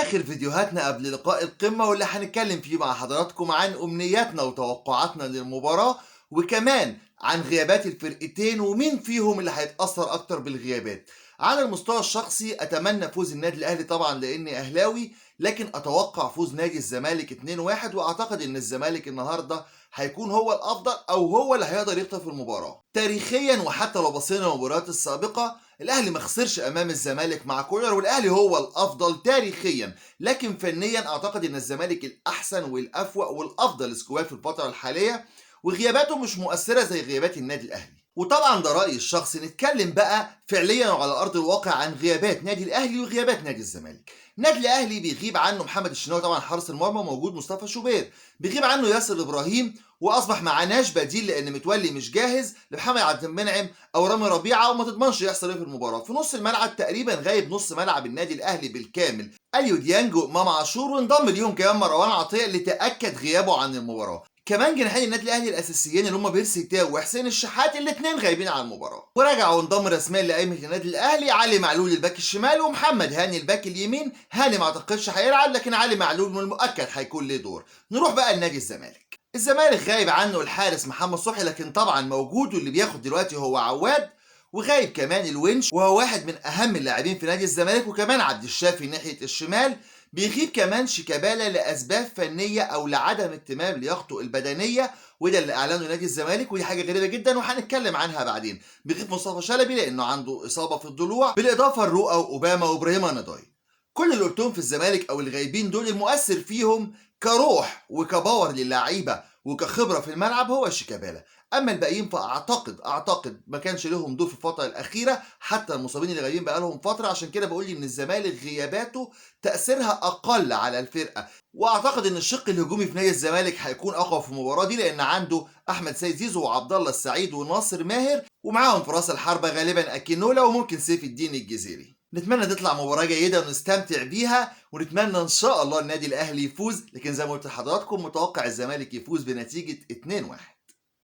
آخر فيديوهاتنا قبل لقاء القمة واللي هنتكلم فيه مع حضراتكم عن أمنياتنا وتوقعاتنا للمباراة، وكمان عن غيابات الفرقتين ومين فيهم اللي هيتأثر أكتر بالغيابات. على المستوى الشخصي أتمنى فوز النادي الأهلي طبعا لأني أهلاوي، لكن أتوقع فوز نادي الزمالك 2-1، وأعتقد إن الزمالك النهاردة هيكون هو الأفضل أو هو اللي هيقدر يخطف المباراة. تاريخيا وحتى لو بصينا للمباريات السابقة، الاهلي ما خسرش امام الزمالك مع كولر، والاهلي هو الافضل تاريخيا، لكن فنيا اعتقد ان الزمالك الاحسن والافوق والافضل سكواد في الفتره الحاليه، وغياباته مش مؤثره زي غيابات النادي الاهلي. وطبعا ده رايي الشخصي. نتكلم بقى فعليا وعلى ارض الواقع عن غيابات نادي الاهلي وغيابات نادي الزمالك. النادي الاهلي بيغيب عنه محمد الشناوي طبعا حارس المرمى، موجود مصطفى شوبير، بيغيب عنه ياسر ابراهيم، واصبح معناش بديل لان متولي مش جاهز، لمحمد عبد المنعم او رامي ربيعه، وما تضمنش يحصل ايه في المباراه. في نص الملعب تقريبا غايب نص ملعب النادي الاهلي بالكامل، اليو ديانج وامام عاشور، وانضم ليهم كمان مروان عطيه اللي تاكد غيابه عن المباراه. كمان جناحين النادي الاهلي الاساسيين اللي هم بيرسي تاو وحسين الشحات الاثنين غايبين عن المباراه. ورجع وانضم رسميا لقائمه النادي الاهلي علي معلول الباك الشمال ومحمد هاني الباك اليمين. هاني ما اعتقدش هيلعب، لكن علي معلول من المؤكد هيكون له دور. نروح بقى لنادي الزمالك. الزمالك غايب عنه الحارس محمد صبحي، لكن طبعا موجود واللي بياخد دلوقتي هو عواد، وغايب كمان الونش وهو واحد من اهم اللاعبين في نادي الزمالك، وكمان عبد الشافي ناحيه الشمال. بيغيب كمان شيكابالا لاسباب فنيه او لعدم اهتمام لياقته البدنيه، وده اللي اعلنه نادي الزمالك، ودي حاجه غريبه جدا وهنتكلم عنها بعدين. بيغيب مصطفى شلبي لانه عنده اصابه في الضلوع، بالاضافه لرؤى واوباما وابراهيم نضاي. كل اللي قلتهم في الزمالك او الغايبين دول المؤثر فيهم كروح وكباور للعيبه وكخبره في الملعب هو شيكابالا. اما الباقيين فاعتقد ما كانش لهم دور في الفتره الاخيره، حتى المصابين اللي غايبين بقى لهم فتره. عشان كده بقول ان الزمالك غياباته تاثيرها اقل على الفرقه، واعتقد ان الشق الهجومي في نادي الزمالك هيكون اقوى في المباراه دي، لان عنده احمد سيد زيزو وعبد الله السعيد وناصر ماهر، ومعاهم في راس الحربه غالبا اكينولا وممكن سيف الدين الجزيري. نتمنى تطلع مباراة جيدة ونستمتع بيها، ونتمنى ان شاء الله النادي الاهلي يفوز، لكن زي ما قلت لحضراتكم متوقع الزمالك يفوز بنتيجة 2-1.